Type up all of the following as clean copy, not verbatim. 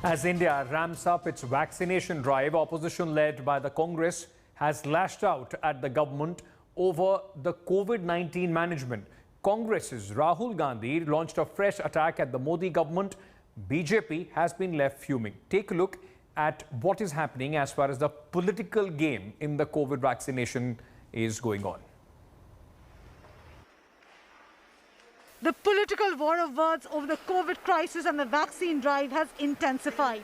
As India ramps up its vaccination drive, opposition led by the Congress has lashed out at the government over the COVID-19 management. Congress's Rahul Gandhi launched a fresh attack at the Modi government. BJP has been left fuming. Take a look at what is happening as far as the political game in the COVID vaccination is going on. The political war of words over the COVID crisis and the vaccine drive has intensified.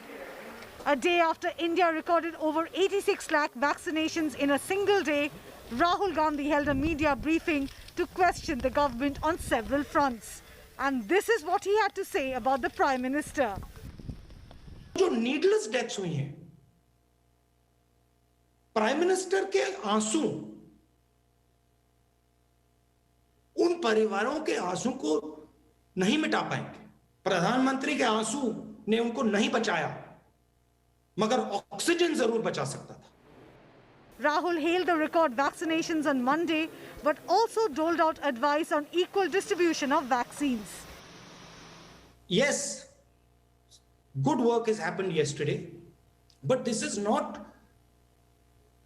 A day after India recorded over 86 lakh vaccinations in a single day, Rahul Gandhi held a media briefing to question the government on several fronts. And this is what he had to say about the Prime Minister. जो needless deaths हुई हैं, prime minister के आंसू उन परिवारों के आंसू को नहीं मिटा पाएंगे। प्रधानमंत्री के आंसू ने उनको नहीं बचाया, मगर ऑक्सीजन जरूर बचा सकता था। Rahul hailed the record vaccinations on Monday, but also doled out advice on equal distribution of vaccines. Yes, good work has happened yesterday, but this is not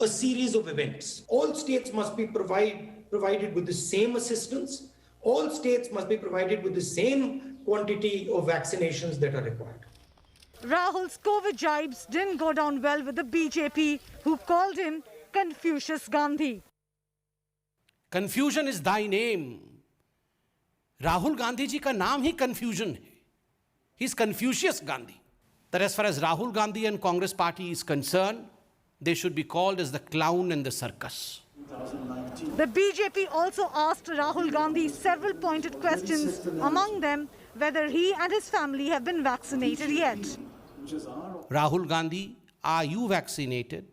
a series of events. All states must be provided with the same assistance. All states must be provided with the same quantity of vaccinations that are required. Rahul's COVID jibes didn't go down well with the BJP, who called him Confucius Gandhi. Confusion is thy name. Rahul Gandhi ji ka naam hi confusion hai. He's Confucius Gandhi. That as far as Rahul Gandhi and Congress party is concerned, they should be called as the clown in the circus. The BJP also asked Rahul Gandhi several pointed questions, among them whether he and his family have been vaccinated yet. Rahul Gandhi, are you vaccinated?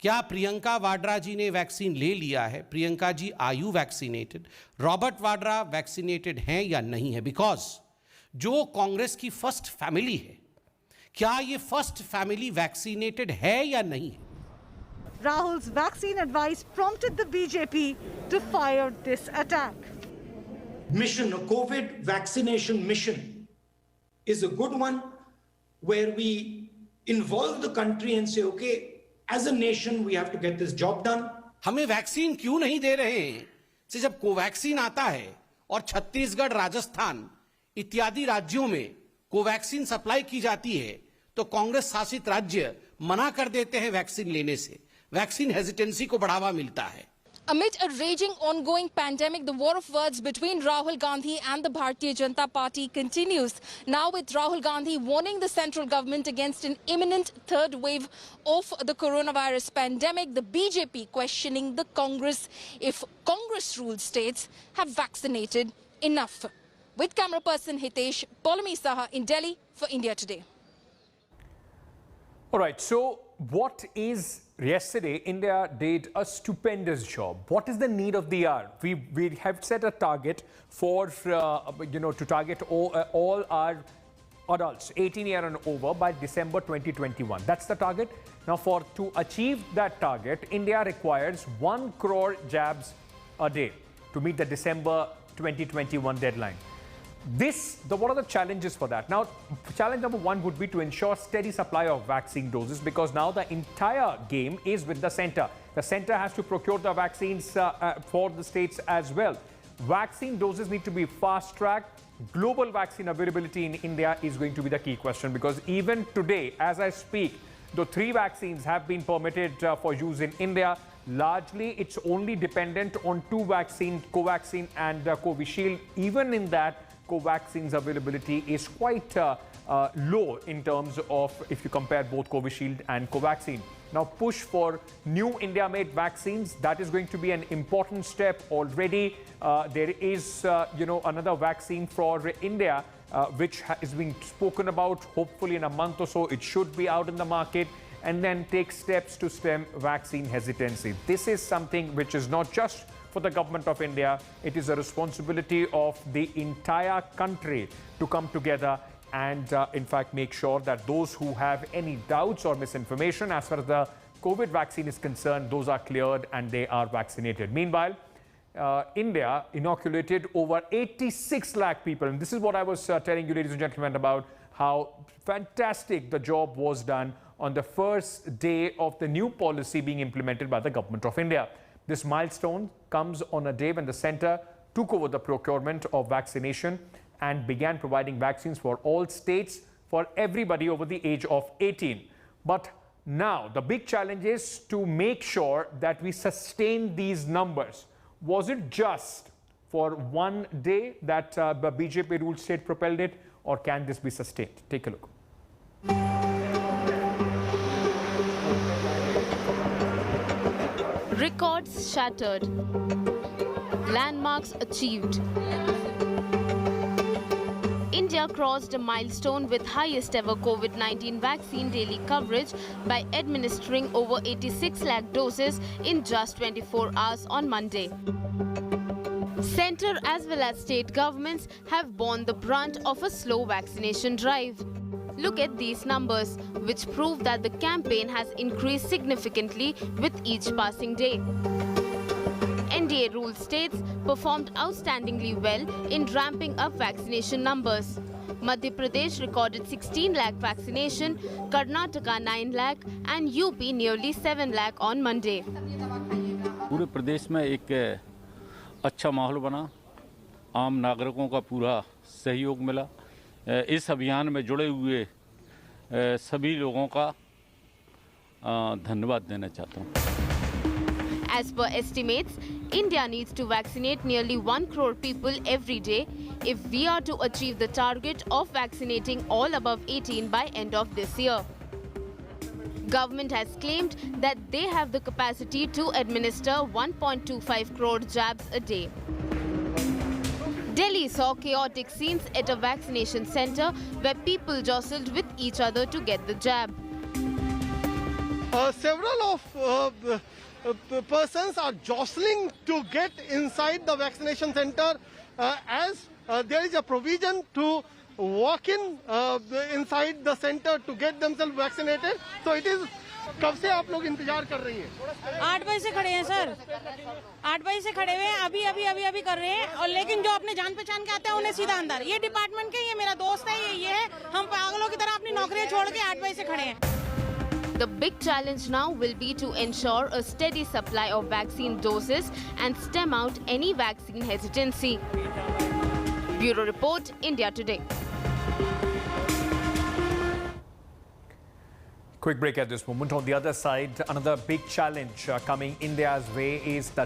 क्या प्रियंका वाड्रा जी ने vaccine ले लिया है? Priyanka ji, are you vaccinated? Robert Vadra vaccinated हैं या नहीं है? Because जो कांग्रेस की फर्स्ट फैमिली है, क्या ये फर्स्ट फैमिली वैक्सीनेटेड है या नहीं है? Rahul's vaccine advice prompted the BJP to fire this attack. Mission, a COVID vaccination mission, is a good one where we involve the country and say, okay, as a nation, we have to get this job done. हमें vaccine क्यों नहीं दे रहे हैं? से जब Covaxin आता है और छत्तीसगढ़, राजस्थान इत्यादि राज्यों में कोवैक्सीन सप्लाई की जाती है, तो कांग्रेस शासित राज्य मना कर देते हैं वैक्सीन लेने से। वैक्सीन हेजिटेंसी को बढ़ावा मिलता है। Amid a raging ongoing pandemic, the war of words between Rahul Gandhi and the Bharatiya Janata Party continues. Now with Rahul Gandhi warning the central government against an imminent third wave of the coronavirus pandemic, the BJP questioning the Congress if Congress-ruled states have vaccinated enough. With camera person Hitesh, Polami Saha in Delhi for India Today. All right, so what is yesterday? India did a stupendous job. What is the need of the hour? We have set a target for to target all our adults 18 years and over by December 2021. That's the target. Now, to achieve that target, India requires 1 crore jabs a day to meet the December 2021 deadline. What are the challenges for that? Now, challenge number one would be to ensure steady supply of vaccine doses, because now the entire game is with the center. The center has to procure the vaccines for the states as well. Vaccine doses need to be fast-tracked. Global vaccine availability in India is going to be the key question, because even today, as I speak, the 3 vaccines have been permitted for use in India. Largely, it's only dependent on 2 vaccines, Covaxin and Covishield. Even in that, Covaxin's availability is quite low in terms of if you compare both Covishield and Covaxin. Now, push for new India-made vaccines. That is going to be an important step already. There is, another vaccine for India, which is being spoken about. Hopefully, in a month or so, it should be out in the market. And then take steps to stem vaccine hesitancy. This is something which is not just for the government of India. It is a responsibility of the entire country to come together and in fact make sure that those who have any doubts or misinformation as far as the COVID vaccine is concerned, those are cleared and they are vaccinated. Meanwhile, India inoculated over 86 lakh people. And this is what I was telling you, ladies and gentlemen, about how fantastic the job was done on the first day of the new policy being implemented by the Government of India. This milestone comes on a day when the centre took over the procurement of vaccination and began providing vaccines for all states for everybody over the age of 18. But now the big challenge is to make sure that we sustain these numbers. Was it just for one day that the BJP ruled state propelled it, or can this be sustained? Take a look. Records shattered. Landmarks achieved. India crossed a milestone with highest ever COVID-19 vaccine daily coverage by administering over 86 lakh doses in just 24 hours on Monday. Centre as well as state governments have borne the brunt of a slow vaccination drive. Look at these numbers, which prove that the campaign has increased significantly with each passing day. NDA ruled states performed outstandingly well in ramping up vaccination numbers. Madhya Pradesh recorded 16 lakh vaccination, Karnataka 9 lakh and UP nearly 7 lakh on Monday. पूरे प्रदेश में एक अच्छा माहौल बना, आम नागरिकों का पूरा सहयोग मिला। इस अभियान में जुड़े हुए सभी लोगों का धन्यवाद देना चाहता हूँ। As per estimates, India needs to vaccinate nearly 1 crore people every day if we are to achieve the target of vaccinating all above 18 by end of this year. Government has claimed that they have the capacity to administer 1.25 crore jabs a day. Delhi saw chaotic scenes at a vaccination center where people jostled with each other to get the jab. Several of persons are jostling to get inside the vaccination center as there is a provision to walk in inside the center to get themselves vaccinated. So it is कब से आप लोग इंतजार कर रही हैं? 8 बजे से खड़े हैं सर, 8 बजे से खड़े हुए हैं, अभी कर रहे हैं। और लेकिन जो अपने जान पहचान के आते हैं उन्हें सीधा अंदर। ये डिपार्टमेंट के, ये मेरा दोस्त है, ये है, हम पागलों की तरह अपनी नौकरियां छोड़ के 8 बजे से खड़े हैं। The big challenge now will be to ensure a steady supply of vaccine doses and stem out any vaccine hesitancy. Bureau Report, India Today. Quick break at this moment. On the other side, another big challenge coming India's way is that